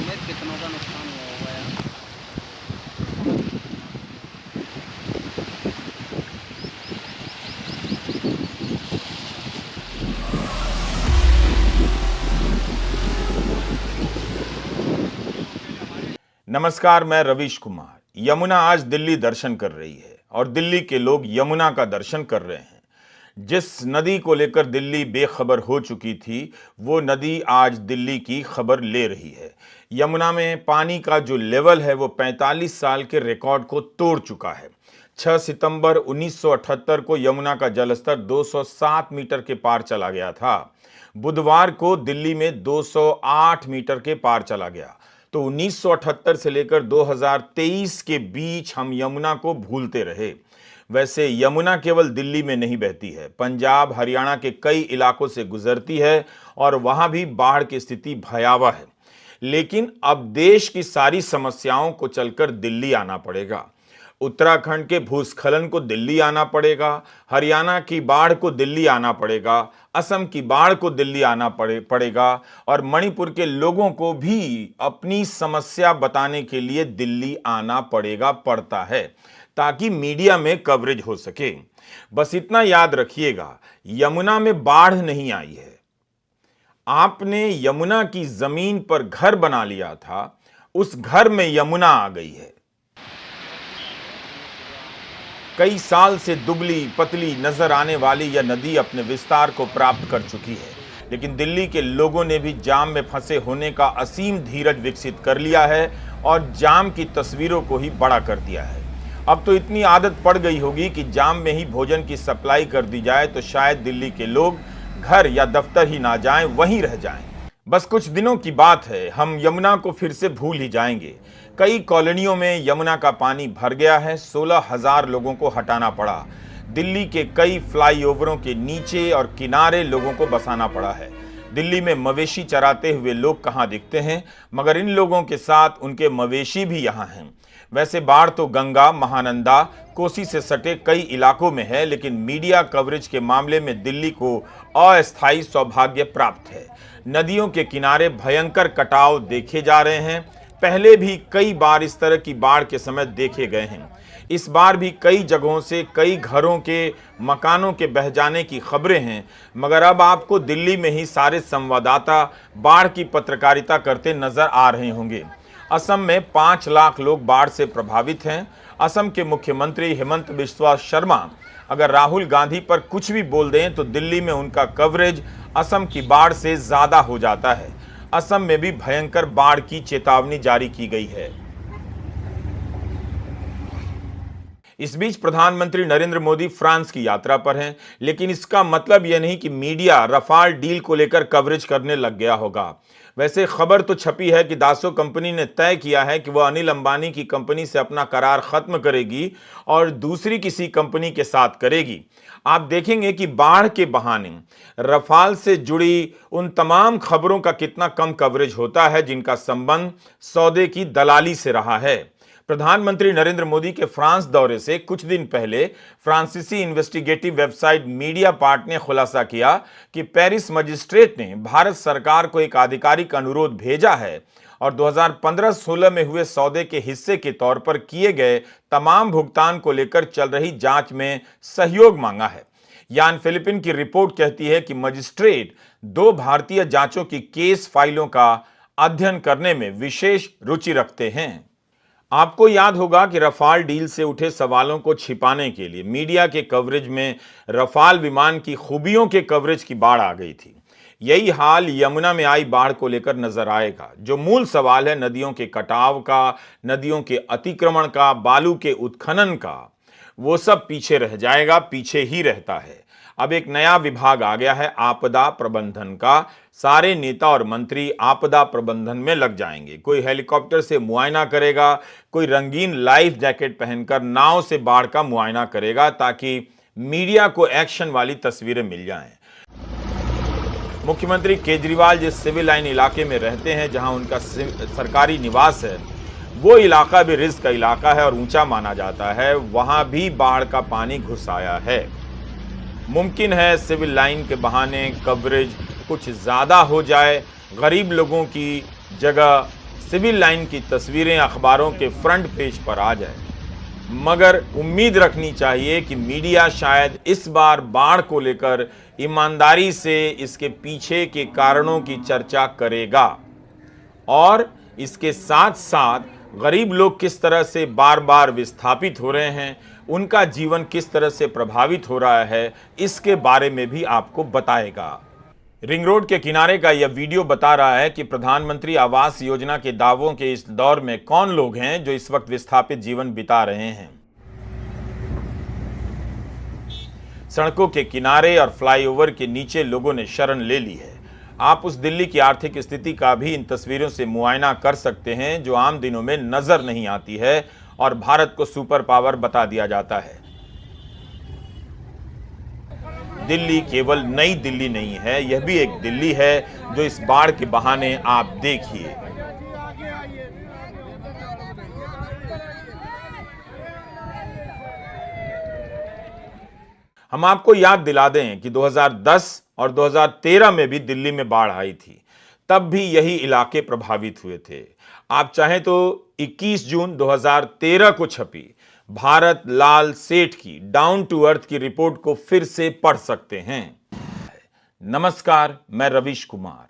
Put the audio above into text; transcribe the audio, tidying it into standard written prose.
में कितनों का नुकसान हुआ होगा यार। नमस्कार, मैं रवीश कुमार। यमुना आज दिल्ली दर्शन कर रही है और दिल्ली के लोग यमुना का दर्शन कर रहे हैं। जिस नदी को लेकर दिल्ली बेखबर हो चुकी थी, वो नदी आज दिल्ली की खबर ले रही है। यमुना में पानी का जो लेवल है वो 45 साल के रिकॉर्ड को तोड़ चुका है। 6 सितंबर 1978 को यमुना का जलस्तर 207 मीटर के पार चला गया था। बुधवार को दिल्ली में 208 मीटर के पार चला गया। तो 1978 से लेकर 2023 के बीच हम यमुना को भूलते रहे। वैसे यमुना केवल दिल्ली में नहीं बहती है, पंजाब हरियाणा के कई इलाकों से गुजरती है और वहां भी बाढ़ की स्थिति भयावह है। लेकिन अब देश की सारी समस्याओं को चलकर दिल्ली आना पड़ेगा। उत्तराखंड के भूस्खलन को दिल्ली आना पड़ेगा, हरियाणा की बाढ़ को दिल्ली आना पड़ेगा, असम की बाढ़ को दिल्ली आना पड़ेगा और मणिपुर के लोगों को भी अपनी समस्या बताने के लिए दिल्ली आना पड़ता है, ताकि मीडिया में कवरेज हो सके। बस इतना याद रखिएगा, यमुना में बाढ़ नहीं आई है। आपने यमुना की जमीन पर घर बना लिया था, उस घर में यमुना आ गई है। कई साल से दुबली पतली नजर आने वाली यह नदी अपने विस्तार को प्राप्त कर चुकी है, लेकिन दिल्ली के लोगों ने भी जाम में फंसे होने का असीम धीरज विकसित कर लिया है और जाम की तस्वीरों को ही बड़ा कर दिया है। अब तो इतनी आदत पड़ गई होगी कि जाम में ही भोजन की सप्लाई कर दी जाए तो शायद दिल्ली के लोग घर या दफ्तर ही ना जाएं, वहीं रह जाएं। बस कुछ दिनों की बात है, हम यमुना को फिर से भूल ही जाएंगे। कई कॉलोनियों में यमुना का पानी भर गया है, 16,000 लोगों को हटाना पड़ा। दिल्ली के कई फ्लाईओवरों के नीचे और किनारे लोगों को बसाना पड़ा है। दिल्ली में मवेशी चराते हुए लोग कहाँ दिखते हैं, मगर इन लोगों के साथ उनके मवेशी भी यहाँ हैं। वैसे बाढ़ तो गंगा, महानंदा, कोसी से सटे कई इलाकों में है, लेकिन मीडिया कवरेज के मामले में दिल्ली को अस्थायी सौभाग्य प्राप्त है। नदियों के किनारे भयंकर कटाव देखे जा रहे हैं। पहले भी कई बार इस तरह की बाढ़ के समय देखे गए हैं। इस बार भी कई जगहों से कई घरों के, मकानों के बह जाने की खबरें हैं, मगर अब आपको दिल्ली में ही सारे संवाददाता बाढ़ की पत्रकारिता करते नजर आ रहे होंगे। असम में 5 लाख लोग बाढ़ से प्रभावित हैं। असम के मुख्यमंत्री हेमंत बिस्वा शर्मा अगर राहुल गांधी पर कुछ भी बोल दें तो दिल्ली में उनका कवरेज असम की बाढ़ से ज्यादा हो जाता है। असम में भी भयंकर बाढ़ की चेतावनी जारी की गई है। इस बीच प्रधानमंत्री नरेंद्र मोदी फ्रांस की यात्रा पर हैं, लेकिन इसका मतलब यह नहीं कि मीडिया रफाल डील को लेकर कवरेज करने लग गया होगा। वैसे खबर तो छपी है कि दासो कंपनी ने तय किया है कि वह अनिल अंबानी की कंपनी से अपना करार खत्म करेगी और दूसरी किसी कंपनी के साथ करेगी। आप देखेंगे कि बाढ़ के बहाने रफाल से जुड़ी उन तमाम खबरों का कितना कम कवरेज होता है जिनका संबंध सौदे की दलाली से रहा है। प्रधानमंत्री नरेंद्र मोदी के फ्रांस दौरे से कुछ दिन पहले फ्रांसीसी इन्वेस्टिगेटिव वेबसाइट मीडियापार्ट ने खुलासा किया कि पेरिस मजिस्ट्रेट ने भारत सरकार को एक आधिकारिक अनुरोध भेजा है और 2015-16 में हुए सौदे के हिस्से के तौर पर किए गए तमाम भुगतान को लेकर चल रही जांच में सहयोग मांगा है। यान फिलिपिन की रिपोर्ट कहती है कि मजिस्ट्रेट 2 भारतीय जांचों की केस फाइलों का अध्ययन करने में विशेष रुचि रखते हैं। आपको याद होगा कि रफाल डील से उठे सवालों को छिपाने के लिए मीडिया के कवरेज में रफाल विमान की खूबियों के कवरेज की बाढ़ आ गई थी। यही हाल यमुना में आई बाढ़ को लेकर नजर आएगा। जो मूल सवाल है नदियों के कटाव का, नदियों के अतिक्रमण का, बालू के उत्खनन का, वो सब पीछे रह जाएगा, पीछे ही रहता है। अब एक नया विभाग आ गया है आपदा प्रबंधन का। सारे नेता और मंत्री आपदा प्रबंधन में लग जाएंगे। कोई हेलीकॉप्टर से मुआयना करेगा, कोई रंगीन लाइफ जैकेट पहनकर नाव से बाढ़ का मुआयना करेगा, ताकि मीडिया को एक्शन वाली तस्वीरें मिल जाएं। मुख्यमंत्री केजरीवाल जिस सिविल लाइन इलाके में रहते हैं, जहां उनका सरकारी निवास है, वो इलाका भी रिस्क का इलाका है और ऊंचा माना जाता है। वहां भी बाढ़ का पानी घुस आया है। मुमकिन है सिविल लाइन के बहाने कवरेज कुछ ज़्यादा हो जाए, गरीब लोगों की जगह सिविल लाइन की तस्वीरें अखबारों के फ्रंट पेज पर आ जाए। मगर उम्मीद रखनी चाहिए कि मीडिया शायद इस बार बाढ़ को लेकर ईमानदारी से इसके पीछे के कारणों की चर्चा करेगा और इसके साथ साथ गरीब लोग किस तरह से बार बार विस्थापित हो रहे हैं, उनका जीवन किस तरह से प्रभावित हो रहा है, इसके बारे में भी आपको बताएगा। रिंग रोड के किनारे का यह वीडियो बता रहा है कि प्रधानमंत्री आवास योजना के दावों के इस दौर में कौन लोग हैं जो इस वक्त विस्थापित जीवन बिता रहे हैं। सड़कों के किनारे और फ्लाईओवर के नीचे लोगों ने शरण ले ली है। आप उस दिल्ली की आर्थिक स्थिति का भी इन तस्वीरों से मुआयना कर सकते हैं जो आम दिनों में नजर नहीं आती है और भारत को सुपर पावर बता दिया जाता है। दिल्ली केवल नई दिल्ली नहीं है, यह भी एक दिल्ली है जो इस बाढ़ के बहाने आप देखिए। हम आपको याद दिला दें कि 2010 और 2013 में भी दिल्ली में बाढ़ आई थी, तब भी यही इलाके प्रभावित हुए थे। आप चाहें तो 21 जून 2013 को छपी भारत लाल सेठ की डाउन टू अर्थ की रिपोर्ट को फिर से पढ़ सकते हैं। नमस्कार, मैं रवीश कुमार।